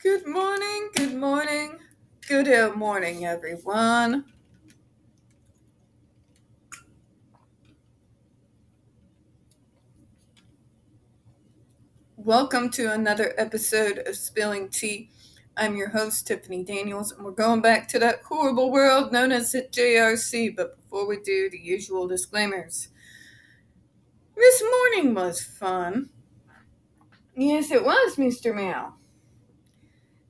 Good morning, good morning, everyone. Welcome to another episode of Spilling Tea. I'm your host, Tiffany Daniels, and we're going back to that horrible world known as the JRC. But before we do, the usual disclaimers. This morning was fun. Yes, it was, Mr. Meow.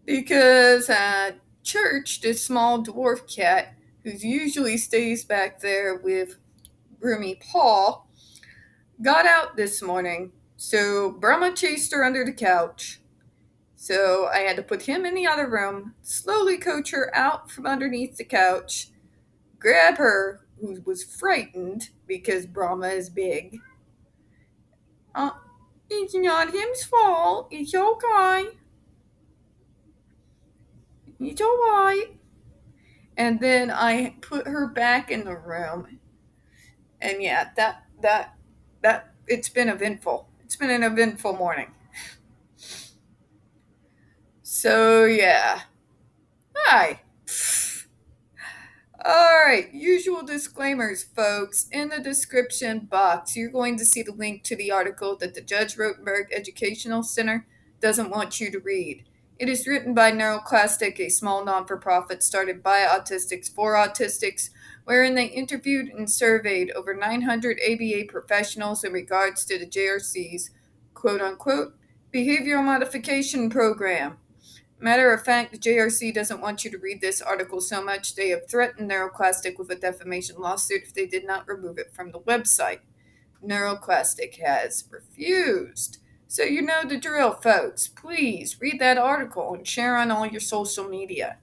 Because at church, this small dwarf cat, who usually stays back there with Roomy Paw, got out this morning. So Brahma chased her under the couch. So I had to put him in the other room, slowly coach her out from underneath the couch, grab her, who was frightened because Brahma is big. Uh, it's not him's fault. It's okay. It's alright. And then I put her back in the room. And yeah, that it's been eventful. It's been an eventful morning. So yeah. Hi. Alright, usual disclaimers, folks. In the description box, you're going to see the link to the article that the Judge Rotenberg Educational Center doesn't want you to read. It is written by NeuroClastic, a small non-for-profit started by autistics for autistics, wherein they interviewed and surveyed over 900 ABA professionals in regards to the JRC's quote-unquote behavioral modification program. Matter of fact, the JRC doesn't want you to read this article so much they have threatened NeuroClastic with a defamation lawsuit if they did not remove it from the website. NeuroClastic has refused. So you know the drill, folks. Please read that article and share on all your social media.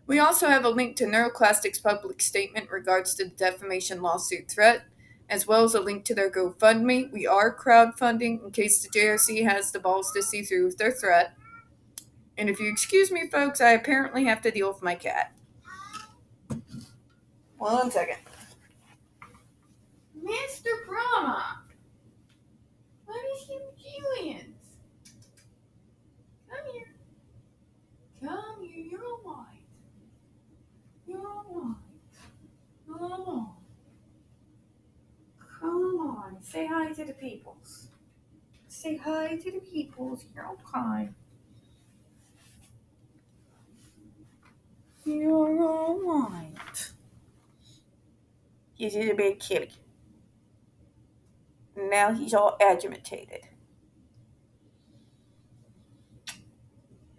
We also have a link to NeuroClastic's public statement in regards to the defamation lawsuit threat, as well as a link to their GoFundMe. We are crowdfunding in case the JRC has the balls to see through with their threat. And if you excuse me, folks, I apparently have to deal with my cat. 1 second. Mr. Brahma, what is you doing? Come here. Come here, you're alright. You're alright. Come on. Come on. Say hi to the peoples. Say hi to the peoples. You're okay. You're alright. He's a big kitty. Now he's all agitated.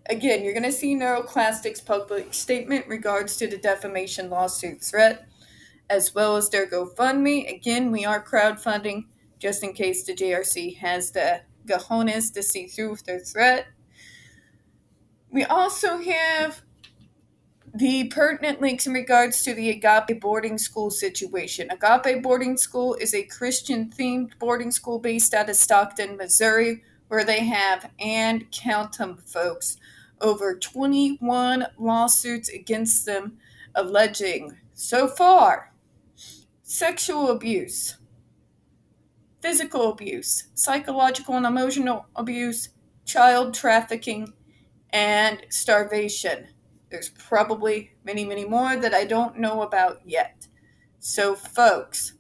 Again, you're going to see NeuroClastic's public statement in regards to the defamation lawsuit threat, as well as their GoFundMe. Again, we are crowdfunding just in case the JRC has the cojones to see through with their threat. We also have the pertinent links in regards to the Agape boarding school situation. Agape boarding school is a Christian-themed boarding school based out of Stockton, Missouri, where they have, and count them, folks, over 21 lawsuits against them alleging, so far, sexual abuse, physical abuse, psychological and emotional abuse, child trafficking, and starvation. There's probably many, many more that I don't know about yet. So, folks,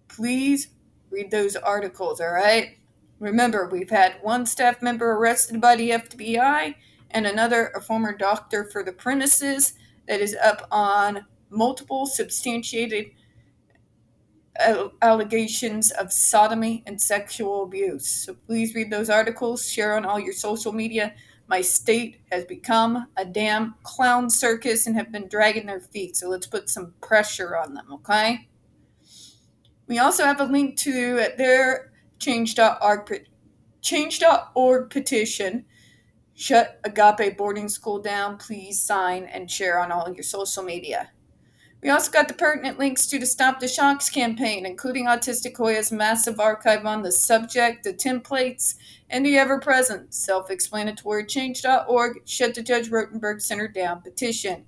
please read those articles, all right? Remember, we've had one staff member arrested by the FBI and another, a former doctor for the premises, that is up on multiple substantiated allegations of sodomy and sexual abuse. So please read those articles, share on all your social media. My state has become a damn clown circus and have been dragging their feet, so let's put some pressure on them, okay? We also have a link to their change.org petition. Shut Agape boarding school down. Please sign and share on all your social media. We also got the pertinent links to the Stop the Shocks campaign, including Autistic Hoya's massive archive on the subject, the templates, and the ever-present self-explanatory change.org Shut the Judge Rotenberg Center Down petition.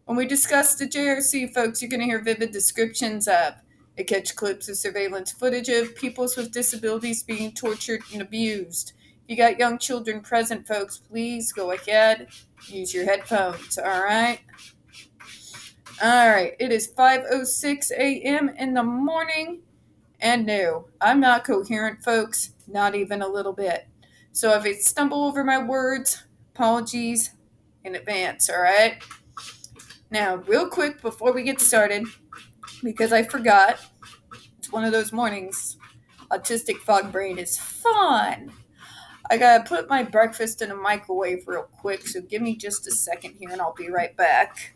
When we discuss the JRC, folks, you're going to hear vivid descriptions of it, catch clips of surveillance footage of peoples with disabilities being tortured and abused. you got young children present, folks, please go ahead. Use your headphones, all right? All right, it is 5:06 a.m. in the morning, and no, I'm not coherent, folks, not even a little bit. So if I stumble over my words, apologies in advance, all right? Now, real quick before we get started, because I forgot, it's one of those mornings. Autistic fog brain is fun. I gotta put my breakfast in a microwave real quick, so give me just a second here and I'll be right back.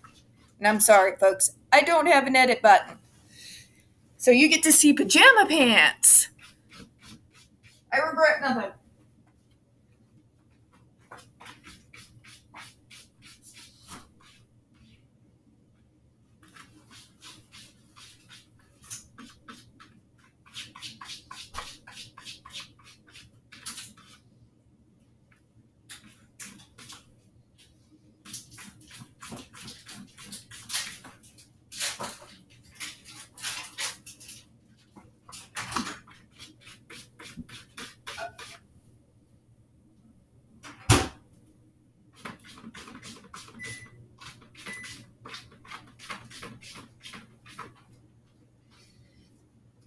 And I'm sorry, folks, I don't have an edit button. So you get to see pajama pants. I regret nothing.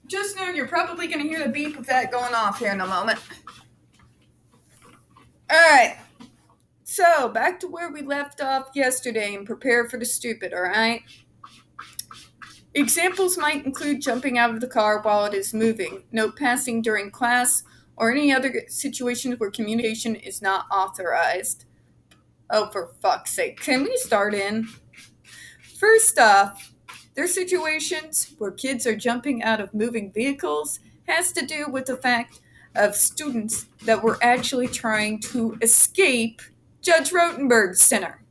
Just know you're probably going to hear the beep of that going off here in a moment. Alright, so back to where we left off yesterday and prepare for the stupid, alright? Examples might include jumping out of the car while it is moving, note passing during class, or any other situations where communication is not authorized. Oh, for fuck's sake, can we start in? First off, there's situations where kids are jumping out of moving vehicles has to do with the fact of students that were actually trying to escape Judge Rotenberg's center.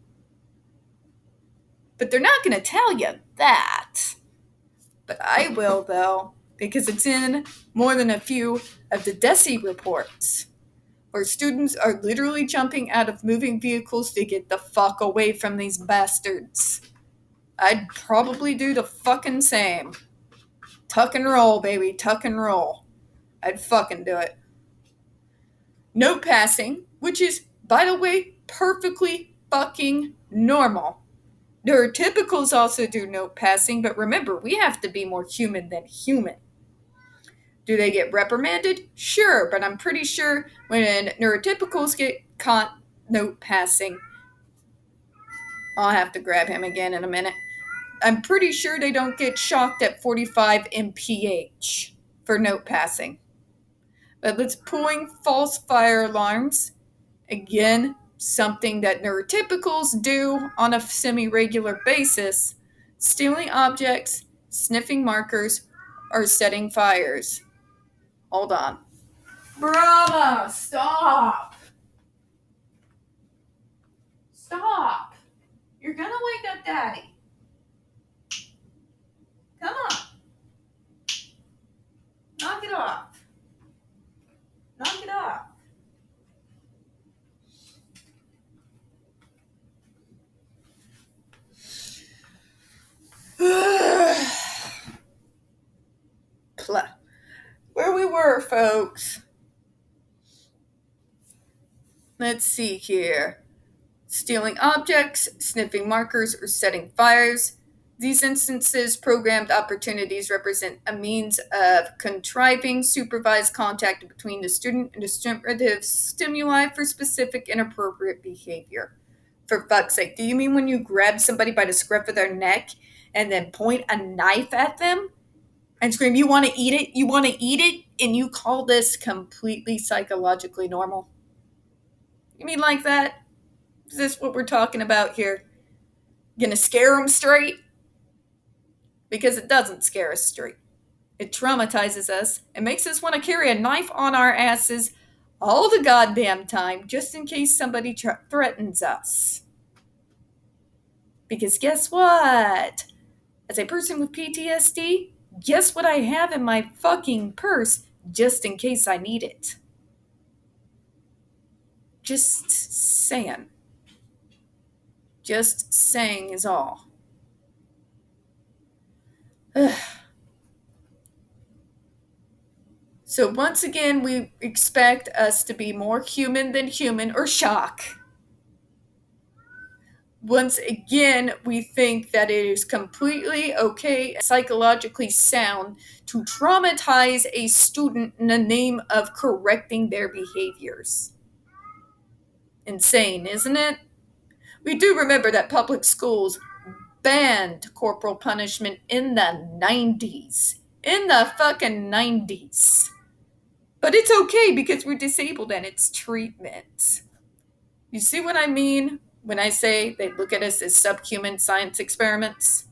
But they're not going to tell you that. But I will, though, because it's in more than a few of the DESE reports, where students are literally jumping out of moving vehicles to get the fuck away from these bastards. I'd probably do the fucking same. Tuck and roll, baby, tuck and roll. I'd fucking do it. Note passing, which is, by the way, perfectly fucking normal. Neurotypicals also do note passing, but remember, we have to be more human than human. Do they get reprimanded? Sure, but I'm pretty sure when neurotypicals get caught note passing, I'll have to grab him again in a minute. I'm pretty sure they don't get shocked at 45 mph for note passing. But let's pulling false fire alarms. Again, something that neurotypicals do on a semi-regular basis. Stealing objects, sniffing markers, or setting fires. Hold on. Brahma, stop! Stop! You're gonna wake up Daddy. Come on. Knock it off. Knock it off. Where we were, folks. Let's see here. Stealing objects, sniffing markers, or setting fires. These instances, programmed opportunities represent a means of contriving supervised contact between the student and the stimulative stimuli for specific inappropriate behavior. For fuck's sake, do you mean when you grab somebody by the scruff of their neck and then point a knife at them and scream, "You want to eat it? You want to eat it?" And you call this completely psychologically normal? You mean like that? Is this what we're talking about here? Gonna scare them straight? Because it doesn't scare us straight. It traumatizes us and makes us want to carry a knife on our asses all the goddamn time just in case somebody threatens us. Because guess what? As a person with PTSD, guess what I have in my fucking purse just in case I need it? Just saying. Just saying is all. So once again, we expect us to be more human than human, or shock. Once again, we think that it is completely okay and psychologically sound to traumatize a student in the name of correcting their behaviors. Insane, isn't it? We do remember that public schools banned corporal punishment in the 90s. In the fucking 90s. But it's okay because we're disabled and it's treatment. You see what I mean when I say they look at us as subhuman science experiments?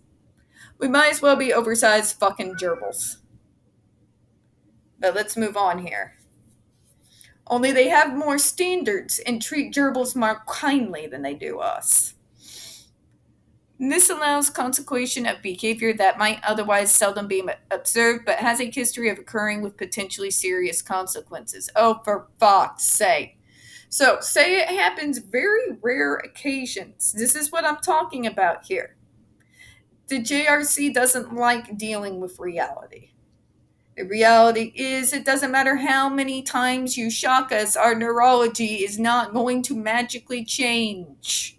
We might as well be oversized fucking gerbils. But let's move on here. Only they have more standards and treat gerbils more kindly than they do us. And this allows consequation of behavior that might otherwise seldom be observed but has a history of occurring with potentially serious consequences. Oh, for fuck's sake. So, say it happens very rare occasions. This is what I'm talking about here. The JRC doesn't like dealing with reality. The reality is, it doesn't matter how many times you shock us, our neurology is not going to magically change.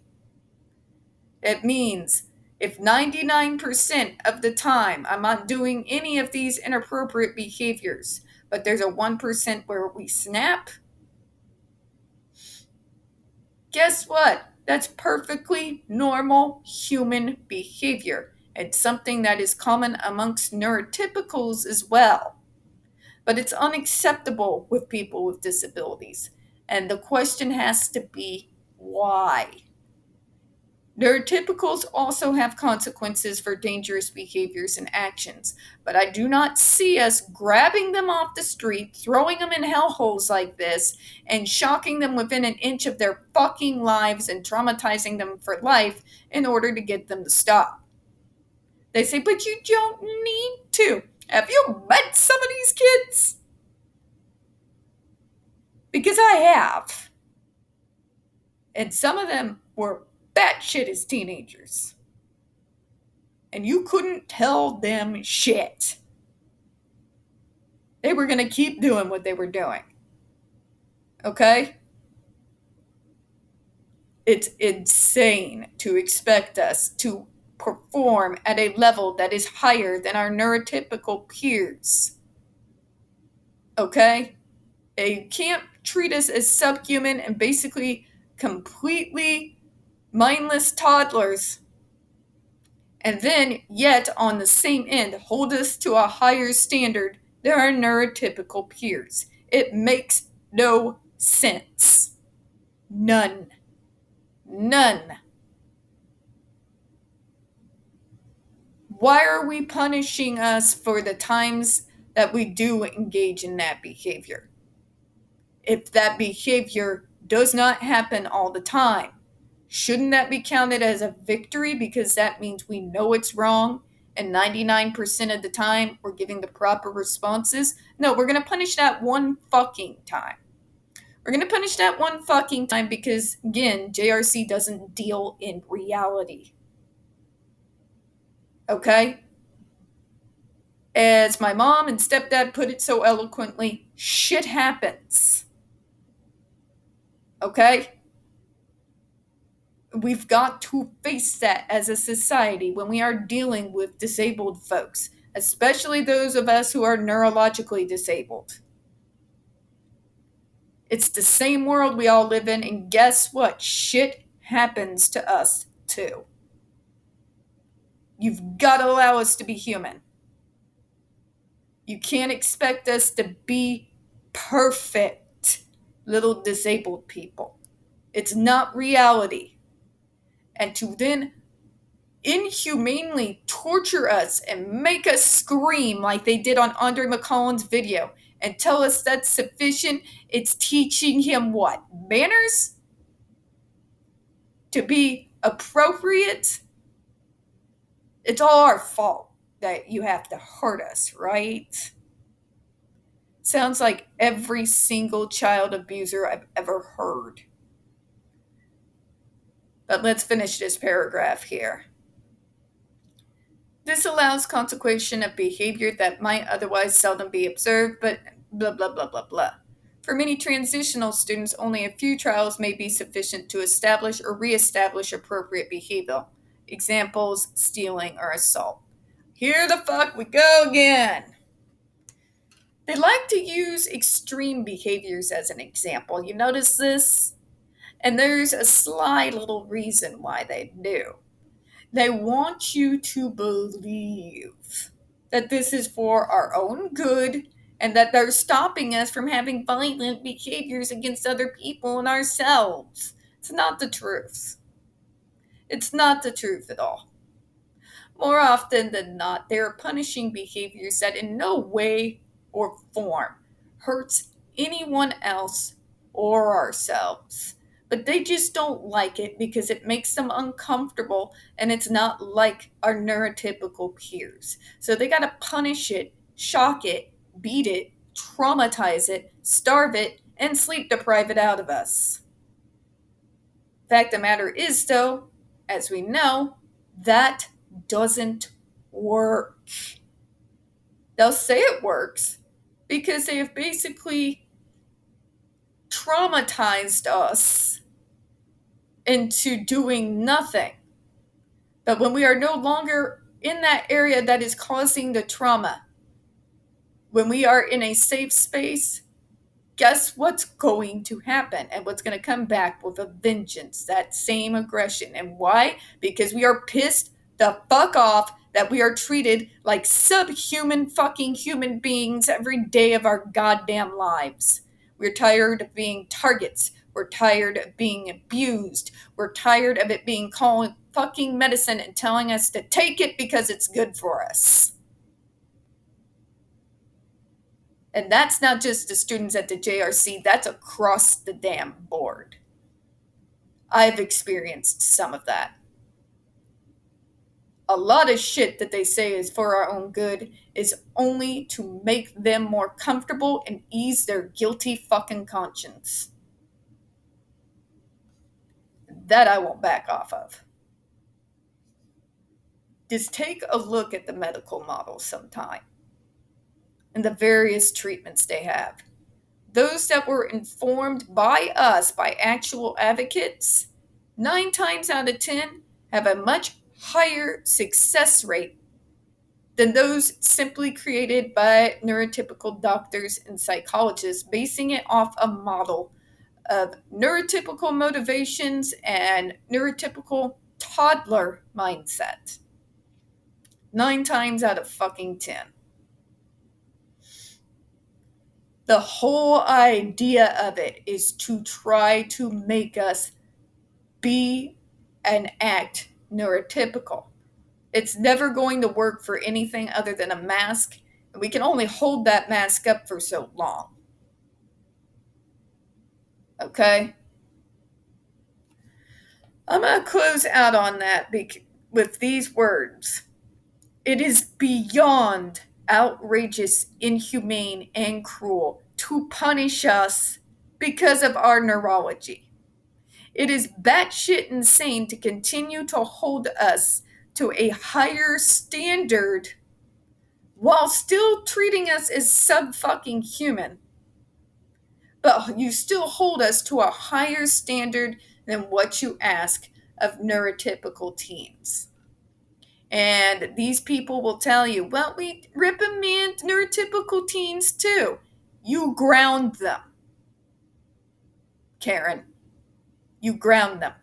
It means if 99% of the time I'm not doing any of these inappropriate behaviors, but there's a 1% where we snap, guess what? That's perfectly normal human behavior. It's something that is common amongst neurotypicals as well. But it's unacceptable with people with disabilities. And the question has to be, why? Neurotypicals also have consequences for dangerous behaviors and actions, but I do not see us grabbing them off the street, throwing them in hellholes like this, and shocking them within an inch of their fucking lives and traumatizing them for life in order to get them to stop. They say, but you don't need to. Have you met some of these kids? Because I have. And some of them were batshit as teenagers. And you couldn't tell them shit. They were going to keep doing what they were doing. Okay? It's insane to expect us to perform at a level that is higher than our neurotypical peers. Okay? You can't treat us as subhuman and basically completely mindless toddlers, and then yet on the same end hold us to a higher standard than our neurotypical peers. It makes no sense. None. Why are we punishing us for the times that we do engage in that behavior? If that behavior does not happen all the time, shouldn't that be counted as a victory because that means we know it's wrong and 99% of the time we're giving the proper responses? No, we're going to punish that one fucking time. We're going to punish that one fucking time because, again, JRC doesn't deal in reality. Okay? As my mom and stepdad put it so eloquently, shit happens. Okay? We've got to face that as a society when we are dealing with disabled folks, especially those of us who are neurologically disabled. It's the same world we all live in, and guess what? Shit happens to us too. You've got to allow us to be human. You can't expect us to be perfect little disabled people. It's not reality. And to then inhumanely torture us and make us scream like they did on Andre McCullen's video and tell us that's sufficient, it's teaching him what? Manners? To be appropriate? It's all our fault that you have to hurt us, right? Sounds like every single child abuser I've ever heard. But let's finish this paragraph here. This allows consequation of behavior that might otherwise seldom be observed, but blah, blah, blah, blah, blah. For many transitional students, only a few trials may be sufficient to establish or reestablish appropriate behavior. Examples, stealing or assault. Here the fuck we go again. They like to use extreme behaviors as an example. You notice this? And there's a sly little reason why they do. They want you to believe that this is for our own good and that they're stopping us from having violent behaviors against other people and ourselves. It's not the truth. It's not the truth at all. More often than not, they are punishing behaviors that in no way or form hurts anyone else or ourselves. But they just don't like it because it makes them uncomfortable and it's not like our neurotypical peers. So they got to punish it, shock it, beat it, traumatize it, starve it, and sleep deprive it out of us. Fact of the matter is, though, as we know, that doesn't work. They'll say it works because they have basically traumatized us into doing nothing. But when we are no longer in that area that is causing the trauma, when we are in a safe space, guess what's going to happen and what's going to come back with a vengeance, that same aggression. And why? Because we are pissed the fuck off that we are treated like subhuman fucking human beings every day of our goddamn lives. We're tired of being targets. We're tired of being abused. We're tired of it being called fucking medicine and telling us to take it because it's good for us. And that's not just the students at the JRC, that's across the damn board. I've experienced some of that. A lot of shit that they say is for our own good is only to make them more comfortable and ease their guilty fucking conscience. That I won't back off of. Just take a look at the medical model sometime and the various treatments they have. Those that were informed by us, by actual advocates, 9 times out of 10 have a much higher success rate than those simply created by neurotypical doctors and psychologists, basing it off a model of neurotypical motivations and neurotypical toddler mindset. 9 times out of fucking 10. The whole idea of it is to try to make us be and act neurotypical. It's never going to work for anything other than a mask, and we can only hold that mask up for so long. Okay? I'm going to close out on that with these words. It is beyond outrageous, inhumane, and cruel to punish us because of our neurology. It is batshit insane to continue to hold us to a higher standard while still treating us as sub-fucking human. But you still hold us to a higher standard than what you ask of neurotypical teens. And these people will tell you, well, we reprimand neurotypical teens too. You ground them, Karen. You ground them.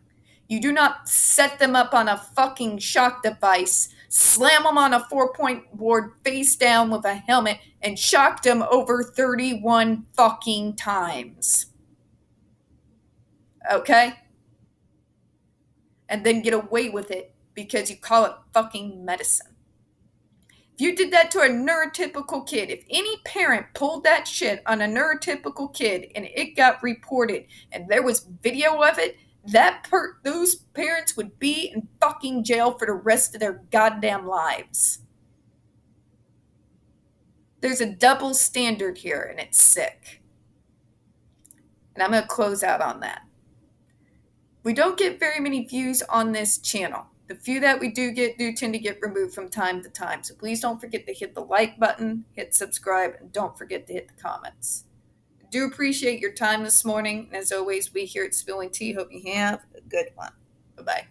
You do not set them up on a fucking shock device, slam them on a 4-point board face down with a helmet, and shock them over 31 fucking times. Okay? And then get away with it because you call it fucking medicine. If you did that to a neurotypical kid, if any parent pulled that shit on a neurotypical kid and it got reported and there was video of it, those parents would be in fucking jail for the rest of their goddamn lives. There's a double standard here and it's sick. And I'm going to close out on that. We don't get very many views on this channel. The few that we do tend to get removed from time to time. So please don't forget to hit the like button, hit subscribe, and don't forget to hit the comments. I do appreciate your time this morning. And as always, we here at Spilling Tea hope you have a good one. Bye-bye.